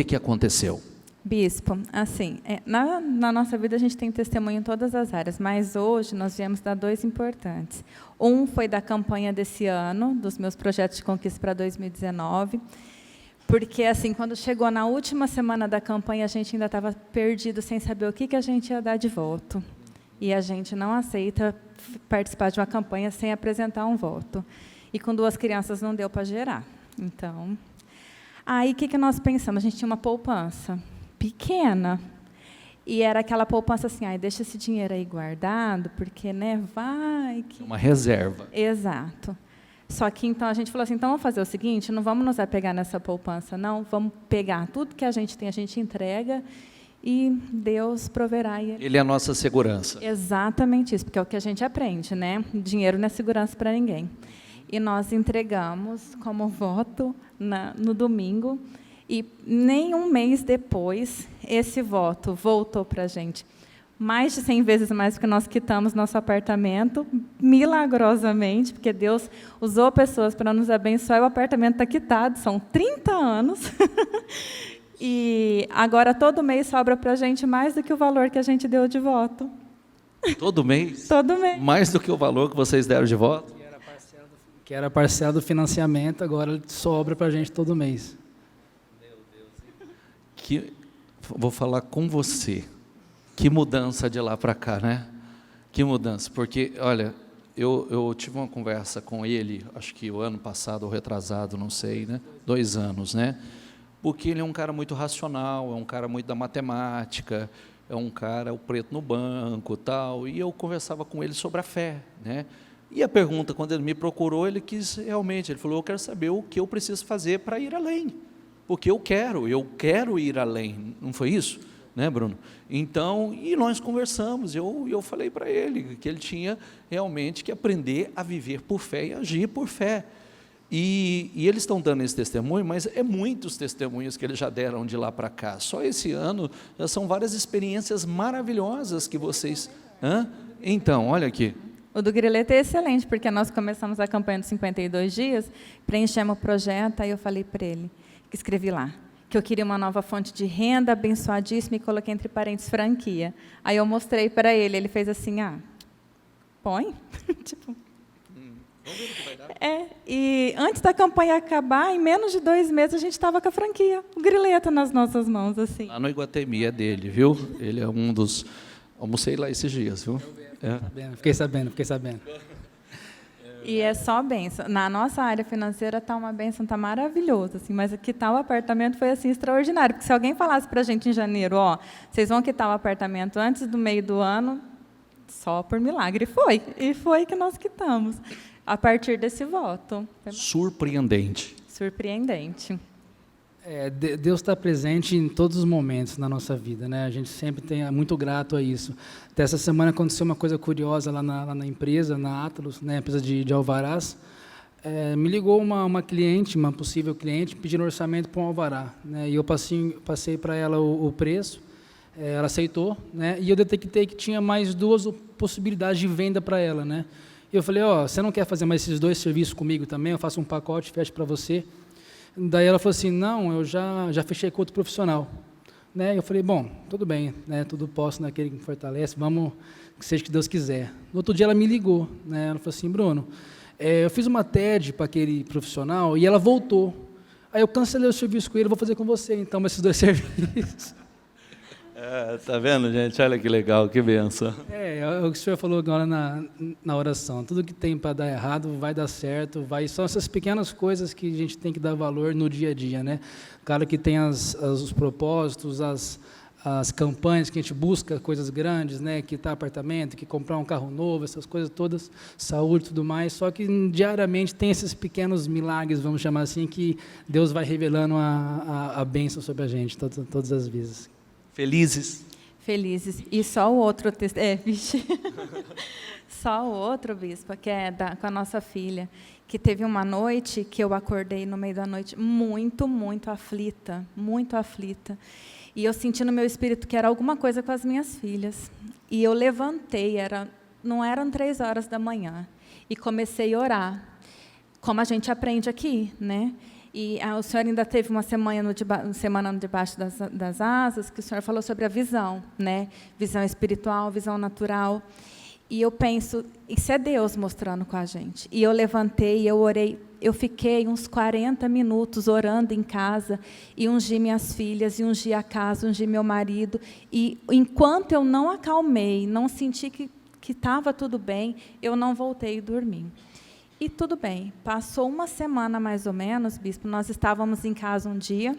que aconteceu? Bispo, assim, na nossa vida a gente tem testemunho em todas as áreas, mas hoje nós viemos dar 2 importantes. Um foi da campanha desse ano, dos meus projetos de conquista para 2019, porque, assim, quando chegou na última semana da campanha, a gente ainda estava perdido, sem saber o que a gente ia dar de voto. E a gente não aceita participar de uma campanha sem apresentar um voto. E com 2 crianças não deu para gerar. Então, aí o que nós pensamos? A gente tinha uma poupança pequena, e era aquela poupança assim, deixa esse dinheiro aí guardado, porque, né, vai que... Uma reserva. Exato. Só que, então, a gente falou assim, então, vamos fazer o seguinte, não vamos nos apegar nessa poupança, não, vamos pegar tudo que a gente tem, a gente entrega, e Deus proverá. Ele é a nossa segurança. Exatamente isso, porque é o que a gente aprende, né? Dinheiro não é segurança para ninguém. E nós entregamos como voto no domingo, e nem um mês depois, esse voto voltou para a gente. Mais de 100 vezes mais do que nós quitamos nosso apartamento, milagrosamente, porque Deus usou pessoas para nos abençoar, e o apartamento está quitado, são 30 anos. E agora, todo mês, sobra para a gente mais do que o valor que a gente deu de voto. Todo mês? Todo mês. Mais do que o valor que vocês deram de voto? Que era a parcela do financiamento, agora sobra para a gente todo mês. Vou falar com você. Que mudança de lá para cá, né? Que mudança. Porque, olha, eu tive uma conversa com ele, acho que o ano passado ou retrasado, não sei, né? 2 anos, né? Porque ele é um cara muito racional, é um cara muito da matemática, é um cara, o preto no banco, tal. E eu conversava com ele sobre a fé, né? E a pergunta, quando ele me procurou, ele quis realmente, ele falou, eu quero saber o que eu preciso fazer para ir além. Porque eu quero ir além, não foi isso? Né, Bruno? Então, e nós conversamos, eu falei para ele que ele tinha realmente que aprender a viver por fé e agir por fé. E eles estão dando esse testemunho, mas é muitos testemunhos que eles já deram de lá para cá. Só esse ano, já são várias experiências maravilhosas que vocês... Então, olha aqui. O do Grilete é excelente, porque nós começamos a campanha dos 52 dias, preenchemos o projeto, aí eu falei para ele, que escrevi lá, que eu queria uma nova fonte de renda, abençoadíssima, e coloquei entre parênteses franquia. Aí eu mostrei para ele, ele fez assim, põe? Tipo... Vamos ver o que vai dar. E antes da campanha acabar, em menos de 2 meses, a gente estava com a franquia, o Grileta nas nossas mãos, assim. Lá no Iguatemi é dele, viu? Ele é um dos... Almocei lá esses dias, viu? Fiquei sabendo. E é só bênção. Na nossa área financeira está uma bênção, está maravilhoso, assim, mas quitar o apartamento foi assim extraordinário, porque se alguém falasse para a gente em janeiro, vocês vão quitar o apartamento antes do meio do ano, só por milagre, e foi que nós quitamos, a partir desse voto. Surpreendente. Surpreendente. Deus está presente em todos os momentos na nossa vida, né? A gente sempre é muito grato a isso. Até essa semana aconteceu uma coisa curiosa lá na empresa, na Atlas, né, empresa de alvarás. Me ligou uma cliente, uma possível cliente, pedindo orçamento para um alvará, né? E eu passei para ela o preço, ela aceitou, né? E eu detectei que tinha mais 2 possibilidades de venda para ela, né? E eu falei, você não quer fazer mais esses 2 serviços comigo também? Eu faço um pacote, fecho para você. Daí ela falou assim, não, eu já fechei com outro profissional. Né? Eu falei, bom, tudo bem, né? Tudo posso naquele que me fortalece, vamos, que seja o que Deus quiser. No outro dia ela me ligou, né? Ela falou assim, Bruno, eu fiz uma TED para aquele profissional e ela voltou. Aí eu cancelei o serviço com ele, vou fazer com você, então, esses 2 serviços. Tá vendo, gente? Olha que legal, que benção. É o que o senhor falou agora na oração. Tudo que tem para dar errado vai dar certo. São essas pequenas coisas que a gente tem que dar valor no dia a dia, né? Claro que tem os propósitos, as campanhas que a gente busca coisas grandes, né? Quitar apartamento, que comprar um carro novo, essas coisas todas, saúde e tudo mais. Só que diariamente tem esses pequenos milagres, vamos chamar assim, que Deus vai revelando a bênção sobre a gente todas as vezes. Felizes. E só o outro só o outro, bispo, que é com a nossa filha, que teve uma noite que eu acordei no meio da noite muito, muito aflita. E eu senti no meu espírito que era alguma coisa com as minhas filhas. E eu levantei, não eram 3 horas da manhã, e comecei a orar, como a gente aprende aqui, né? E o senhor ainda teve uma semana no Debaixo das Asas, que o senhor falou sobre a visão, né? Visão espiritual, visão natural. E eu penso, isso é Deus mostrando com a gente. E eu levantei, eu orei, eu fiquei uns 40 minutos orando em casa, e ungi minhas filhas, e ungi a casa, ungi meu marido. E enquanto eu não acalmei, não senti que estava tudo bem, eu não voltei a dormir. E tudo bem, passou uma semana mais ou menos, bispo, nós estávamos em casa um dia,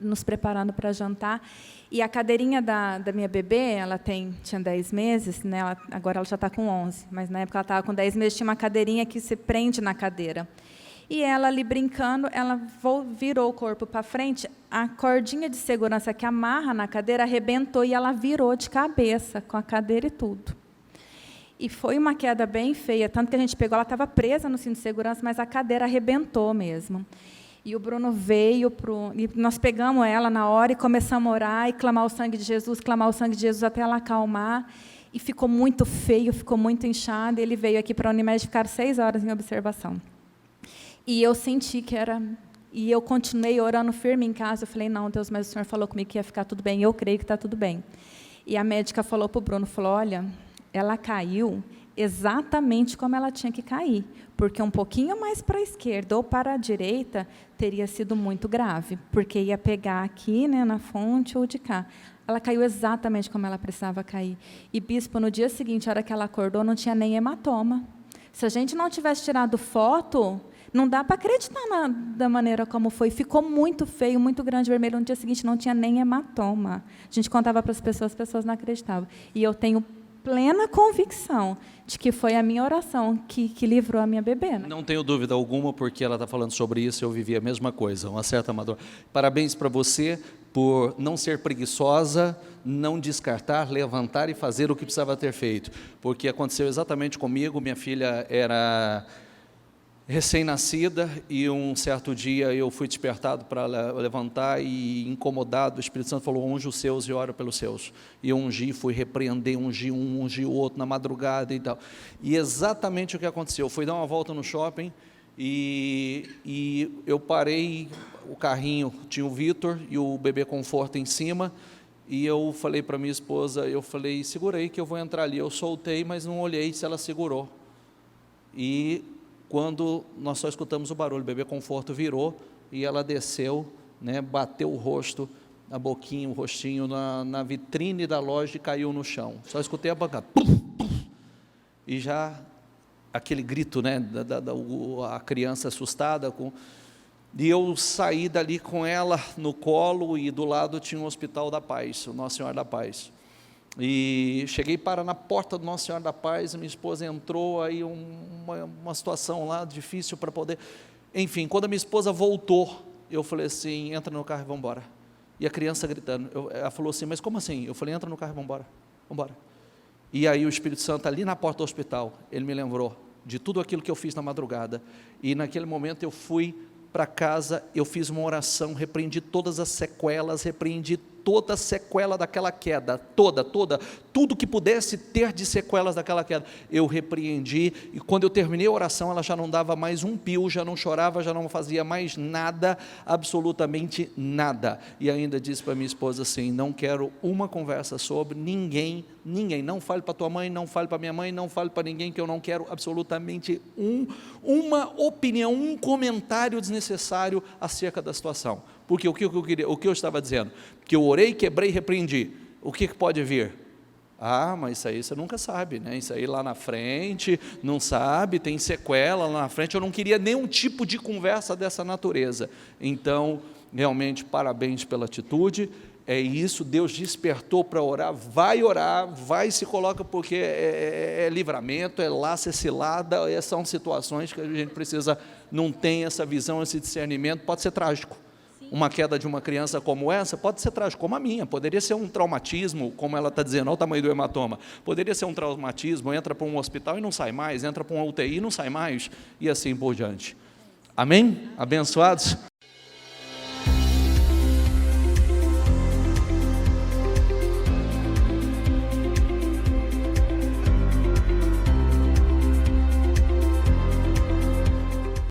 nos preparando para jantar, e a cadeirinha da minha bebê, ela tinha 10 meses, né, agora ela já está com 11, mas na época ela estava com 10 meses, tinha uma cadeirinha que se prende na cadeira. E ela ali brincando, ela virou o corpo para frente, a cordinha de segurança que amarra na cadeira arrebentou e ela virou de cabeça, com a cadeira e tudo. E foi uma queda bem feia, tanto que a gente pegou, ela estava presa no cinto de segurança, mas a cadeira arrebentou mesmo. E o Bruno veio, e nós pegamos ela na hora e começamos a orar e clamar o sangue de Jesus até ela acalmar. E ficou muito feio, ficou muito inchado. E ele veio aqui para a Unimed ficar 6 horas em observação. E eu senti que era... E eu continuei orando firme em casa. Eu falei, não, Deus, mas o Senhor falou comigo que ia ficar tudo bem. E eu creio que está tudo bem. E a médica falou para o Bruno, falou, olha, ela caiu exatamente como ela tinha que cair, porque um pouquinho mais para a esquerda ou para a direita teria sido muito grave, porque ia pegar aqui, né, na fonte ou de cá. Ela caiu exatamente como ela precisava cair. E, bispo, no dia seguinte, a hora que ela acordou, não tinha nem hematoma. Se a gente não tivesse tirado foto, não dá para acreditar da maneira como foi. Ficou muito feio, muito grande, vermelho. No dia seguinte, não tinha nem hematoma. A gente contava para as pessoas não acreditavam. E eu tenho plena convicção de que foi a minha oração que livrou a minha bebê. Né? Não tenho dúvida alguma, porque ela está falando sobre isso, eu vivi a mesma coisa, uma certa amador. Parabéns para você por não ser preguiçosa, não descartar, levantar e fazer o que precisava ter feito, porque aconteceu exatamente comigo. Minha filha era recém-nascida e um certo dia eu fui despertado para levantar e incomodado, o Espírito Santo falou, unge os seus e ora pelos seus. E eu ungi, fui repreender, ungi um, ungi o outro na madrugada e tal. E exatamente o que aconteceu, eu fui dar uma volta no shopping e eu parei o carrinho, tinha o Vitor e o bebê conforto em cima, e eu falei para minha esposa, eu falei, segura aí que eu vou entrar ali. Eu soltei, mas não olhei se ela segurou. E quando nós só escutamos o barulho, o bebê conforto virou e ela desceu, né, bateu o rosto, a boquinha, o rostinho na vitrine da loja e caiu no chão. Só escutei a bancada, e já aquele grito, né, a criança assustada. E eu saí dali com ela no colo e do lado tinha um Hospital da Paz, o Nossa Senhora da Paz. E cheguei na porta do Nossa Senhora da Paz, minha esposa entrou, aí uma situação lá difícil para poder... Enfim, quando a minha esposa voltou, eu falei assim, entra no carro e vamos embora. E a criança gritando, ela falou assim, mas como assim? Eu falei, entra no carro e vamos embora, vamos embora. E aí o Espírito Santo, ali na porta do hospital, ele me lembrou de tudo aquilo que eu fiz na madrugada. E naquele momento eu fui para casa, eu fiz uma oração, repreendi todas as sequelas, repreendi toda a sequela daquela queda, tudo que pudesse ter de sequelas daquela queda, eu repreendi. E quando eu terminei a oração, ela já não dava mais um pio, já não chorava, já não fazia mais nada, absolutamente nada. E ainda disse para minha esposa assim, não quero uma conversa sobre ninguém, não fale para tua mãe, não fale para minha mãe, não fale para ninguém, que eu não quero absolutamente uma opinião, um comentário desnecessário acerca da situação. Porque o que eu estava dizendo? Que eu orei, quebrei, repreendi. O que pode vir? Ah, mas isso aí você nunca sabe, né? Isso aí lá na frente, não sabe, tem sequela lá na frente. Eu não queria nenhum tipo de conversa dessa natureza. Então, realmente, parabéns pela atitude. É isso, Deus despertou para orar, vai se coloca, porque é livramento, é laço, é cilada, são situações que a gente precisa, não tem essa visão, esse discernimento, pode ser trágico. Uma queda de uma criança como essa pode ser trágico, como a minha, poderia ser um traumatismo, como ela está dizendo, olha o tamanho do hematoma, poderia ser um traumatismo, entra para um hospital e não sai mais, entra para uma UTI e não sai mais, e assim por diante. Amém? Abençoados?